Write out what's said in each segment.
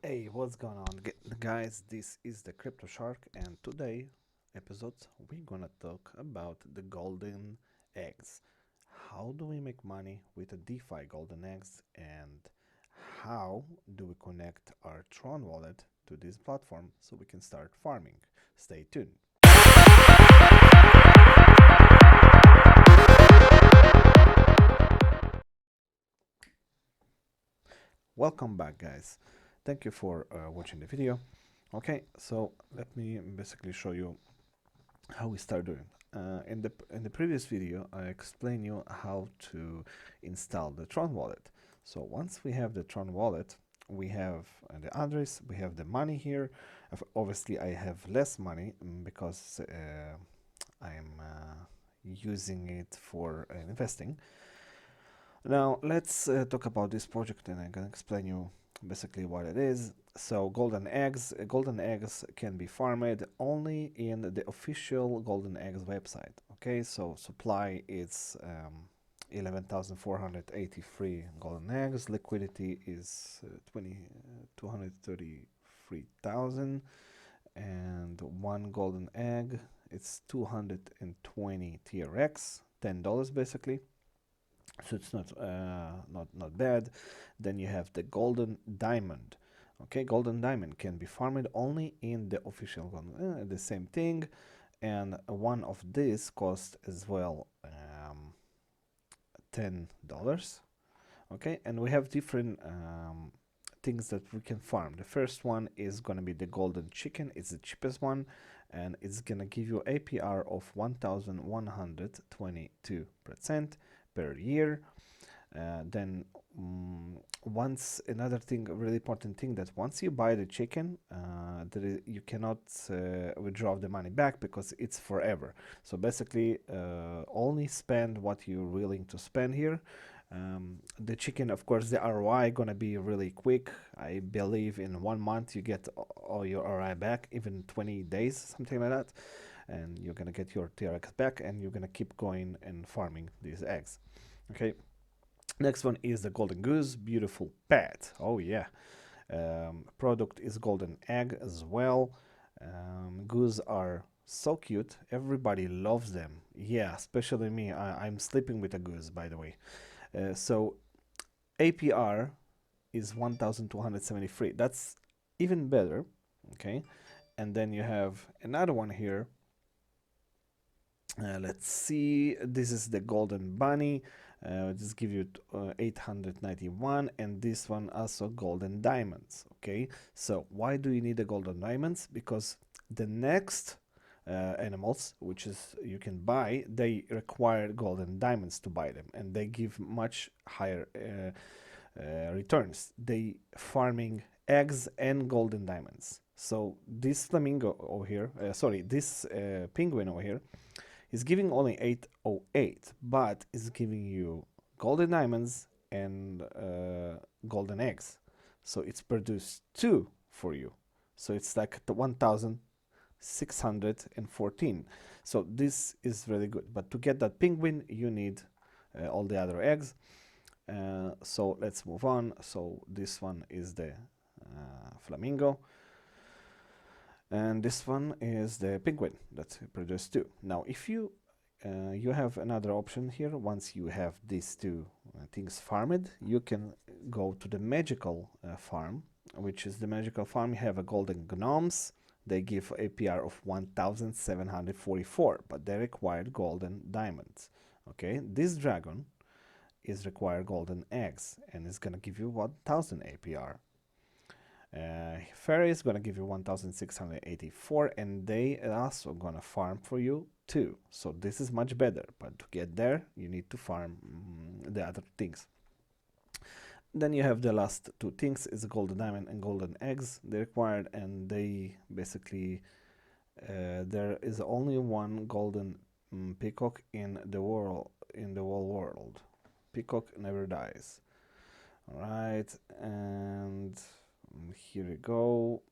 Hey, what's going on, guys? This is the Crypto Shark, and today episode we're gonna talk about the golden eggs. How do we make money with a DeFi golden eggs, and how do we connect our Tron wallet to this platform so we can start farming? Stay tuned. Welcome back, guys. Thank you for watching the video. Okay, so let me basically show you how we start doing. In the previous video, I explained you how to install the Tron wallet. So once we have the Tron wallet, we have the address, we have the money here. Obviously, I have less money because I'm using it for investing. Now let's talk about this project, and I'm gonna explain you basically what it is. So golden eggs can be farmed only in the official golden eggs website. Okay, so supply is 11,483 golden eggs. Liquidity is 233,000, and one golden egg it's 220 TRX, $10 basically, so it's not bad. Then you have the golden diamond. Okay, golden diamond can be farmed only in the official golden, the same thing, and one of these costs as well $10. Okay, and we have different things that we can farm. The first one is gonna be the golden chicken. It's the cheapest one, and it's gonna give you APR of 1,122% per year. Then once another thing, a really important thing, that once you buy the chicken, you cannot withdraw the money back because it's forever. So basically, only spend what you're willing to spend here. The chicken, of course, the ROI gonna be really quick. I believe in 1 month you get all your ROI back, even 20 days, something like that, and you're gonna get your TRX back, and you're gonna keep going and farming these eggs. Okay. Next one is the golden goose, beautiful pet. Oh yeah. Product is golden egg as well. Goose are so cute. Everybody loves them. Yeah, especially me. I'm sleeping with a goose, by the way. So APR is 1,273. That's even better. Okay. And then you have another one here. Let's see. This is the golden bunny. Just give you 891, and this one also golden diamonds. Okay, so why do you need the golden diamonds? Because the next animals, which is you can buy, they require golden diamonds to buy them, and they give much higher returns. They farming eggs and golden diamonds. So this flamingo over here, sorry, this penguin over here is giving only 808, but is giving you golden diamonds and golden eggs. So it's produced two for you. So it's like the 1,614. So this is really good. But to get that penguin, you need all the other eggs. So let's move on. So this one is the flamingo. And this one is the penguin that produced two. Now, if you have another option here. Once you have these two things farmed, you can go to the magical farm, which is the magical farm. You have a golden gnomes. They give APR of 1,744, but they require golden diamonds. Okay, this dragon is require golden eggs and it's gonna give you 1,000 APR. Fairy is gonna give you 1,684, and they are also gonna farm for you too. So this is much better, but to get there, you need to farm the other things. Then you have the last two things: is golden diamond and golden eggs. They required, and they basically there is only one golden peacock in the world, in the whole world. Peacock never dies. All right, and here we go.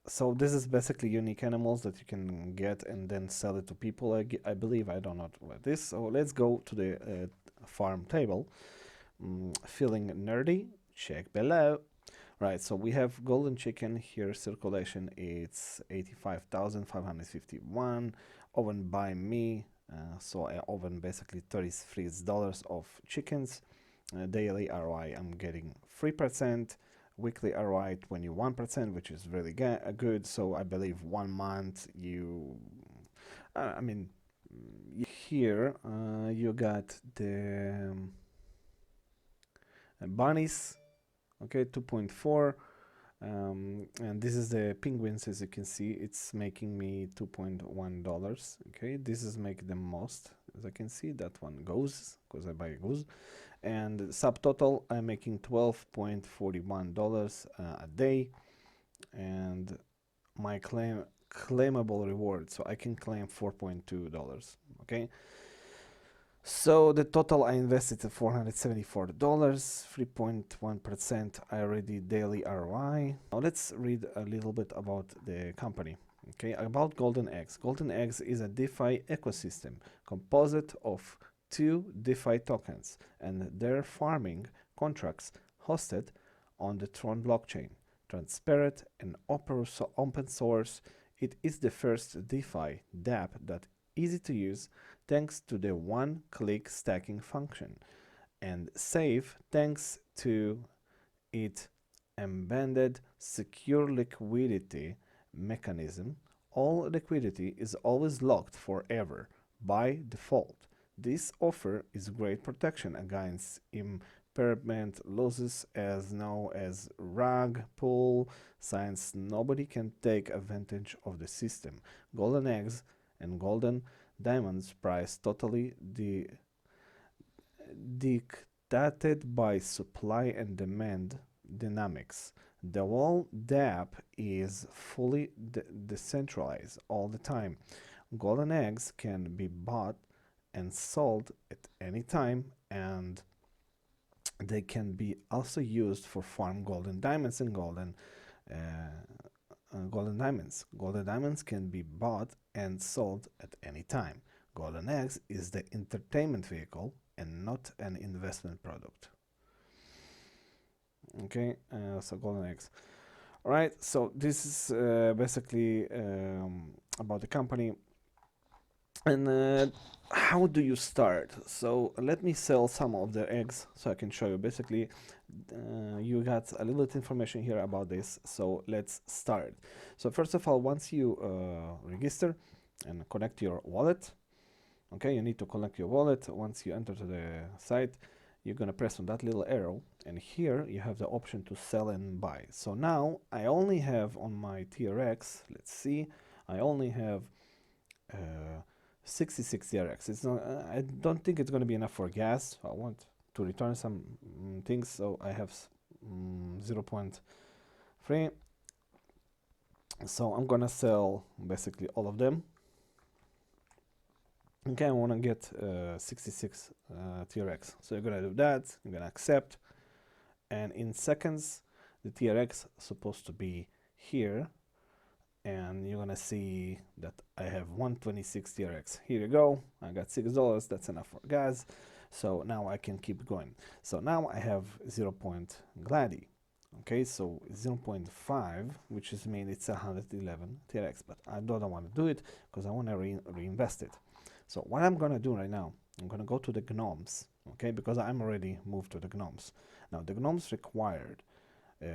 So this is basically unique animals that you can get and then sell it to people. I believe, I don't know what this. So let's go to the farm table. Feeling nerdy? Check below. Right, so we have golden chicken here. Circulation, it's 85,551. Owned by me. So I own basically $33 of chickens. Daily ROI, I'm getting 3%. Weekly ROI 21%, which is really good. So I believe 1 month I mean, here you got the bunnies, okay, 2.4. And this is the penguins. As you can see, it's making me $2.1. Okay, this is making the most. As I can see, that one goes because I buy goes. And subtotal, I'm making $12.41 a day. And my claimable reward, so I can claim $4.2. Okay, so the total I invested at $474, 3.1% already daily ROI. Now let's read a little bit about the company. Okay, about Golden Eggs. Golden Eggs is a DeFi ecosystem composed of 2 DeFi tokens and their farming contracts hosted on the Tron blockchain. Transparent and open source, it is the first DeFi dApp that easy to use thanks to the one-click stacking function, and safe thanks to its embedded secure liquidity mechanism. All liquidity is always locked forever by default. This offer is great protection against impairment losses as known as rug pull, since nobody can take advantage of the system. Golden eggs and golden diamonds price totally dictated by supply and demand dynamics. The whole dApp is fully decentralized all the time. Golden eggs can be bought and sold at any time, and they can be also used for farm golden diamonds and golden diamonds. Golden diamonds can be bought and sold at any time. Golden eggs is the entertainment vehicle and not an investment product. Okay, so golden eggs. All right, so this is basically about the company. And how do you start? So let me sell some of the eggs so I can show you. Basically, you got a little bit information here about this. So let's start. So first of all, once you register and connect your wallet, okay, you need to connect your wallet. Once you enter to the site, you're gonna press on that little arrow, and here you have the option to sell and buy. So now I only have on my TRX, let's see, I only have 66 TRX. It's not. I don't think it's going to be enough for gas. I want to return some things, so I have 0.3. So I'm gonna sell basically all of them. Okay, I want to get 66 TRX. So you're gonna do that. You're gonna accept, and in seconds, the TRX is supposed to be here. And you're gonna see that I have 126 TRX. Here you go. I got $6. That's enough for gas. So now I can keep going. So now I have 0.gladi. Okay, so 0.5, which is mean it's 111 TRX, but I don't want to do it because I want to reinvest it. So what I'm gonna do right now, I'm gonna go to the gnomes. Okay, because I'm already moved to the gnomes. Now the gnomes required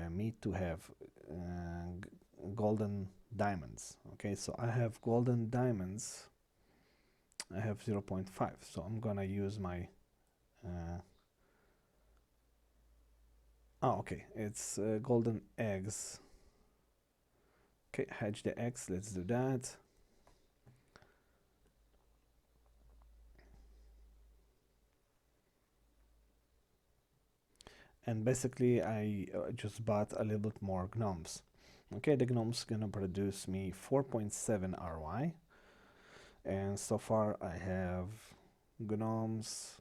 me to have golden diamonds. Okay, so I have golden diamonds. I have 0.5, so I'm gonna use my okay, it's golden eggs. Okay, hedge the eggs. Let's do that. And basically I just bought a little bit more gnomes. Okay, the gnomes gonna produce me 4.7 ROI, and so far I have gnomes,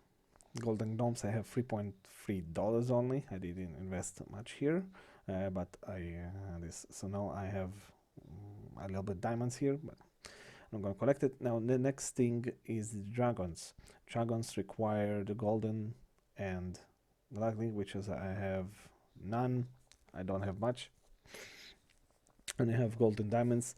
golden gnomes. I have $3.3 only. I didn't invest much here, but I this. So now I have a little bit diamonds here, but I'm gonna collect it. Now the next thing is the dragons. Dragons require the golden and gladly, which is I have none. I don't have much, and I have gold and diamonds.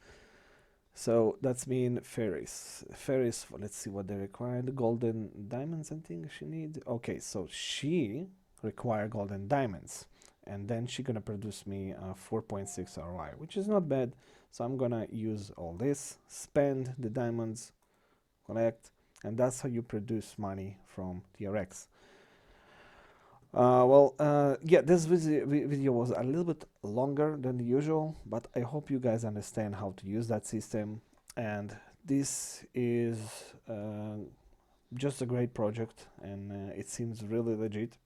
So that's mean fairies. Fairies, let's see what they require. The golden diamonds, I think she need. Okay, so she require golden diamonds. And then she gonna produce me 4.6 ROI, which is not bad. So I'm gonna use all this, spend the diamonds, collect, and that's how you produce money from TRX. Yeah, this video was a little bit longer than usual, but I hope you guys understand how to use that system. And this is just a great project, and it seems really legit.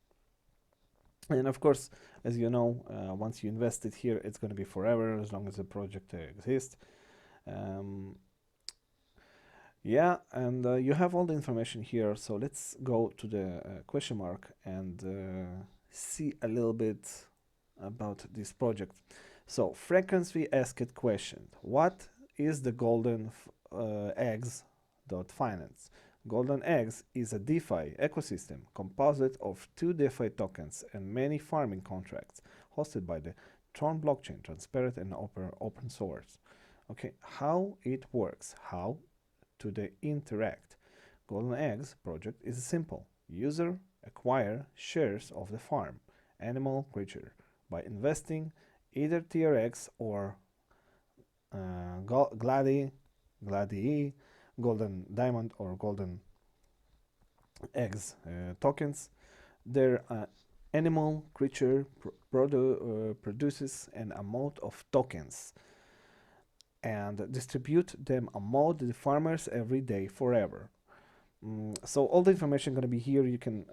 And of course, as you know, once you invest it here, it's going to be forever as long as the project exists. Um, yeah, and you have all the information here. So let's go to the question mark and see a little bit about this project. So frequently asked question: what is the golden eggs dot finance? Golden Eggs is a DeFi ecosystem composite of 2 DeFi tokens and many farming contracts hosted by the Tron blockchain, transparent and open source. Okay, how it works, how to the interact. Golden Eggs project is simple. User acquire shares of the farm, animal, creature by investing either TRX or Gladie, golden diamond or golden eggs tokens. Their animal creature produces an amount of tokens and distribute them among the farmers every day forever. So all the information going to be here. You can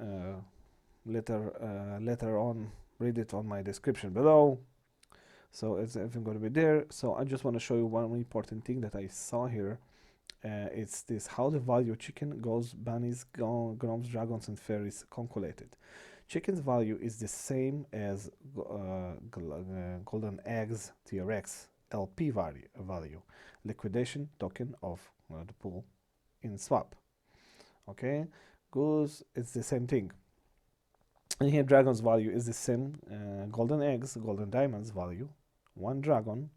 later on read it on my description below. So it's everything going to be there. So I just want to show you one important thing that I saw here. It's this: how the value of chicken, goals, bunnies, gnomes, dragons, and fairies calculated. Chicken's value is the same as golden eggs TRX LP value, liquidation token of the pool in swap. Okay, goose it's the same thing. And here dragon's value is the same. Golden eggs, golden diamonds value. One dragon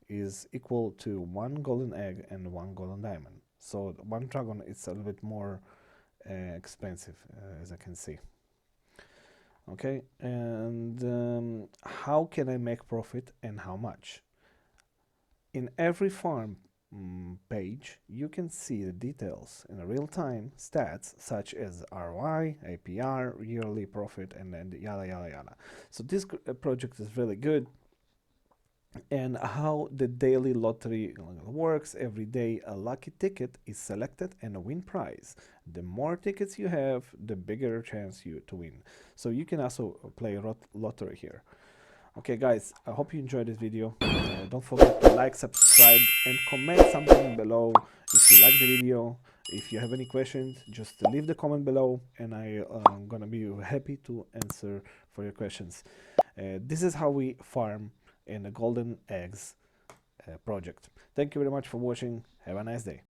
is equal to one golden egg and one golden diamond. So one dragon is a little bit more expensive, as I can see. Okay, and how can I make profit and how much? In every farm page, you can see the details in real-time stats such as ROI, APR, yearly profit, and then yada yada yada. So this project is really good. And how the daily lottery works: every day a lucky ticket is selected and a win prize. The more tickets you have, the bigger chance you to win. So you can also play lottery here. Okay guys, I hope you enjoyed this video. Don't forget to like, subscribe, and comment something below if you like the video. If you have any questions, just leave the comment below and I'm gonna be happy to answer for your questions. This is how we farm in the Golden Eggs project. Thank you very much for watching. Have a nice day.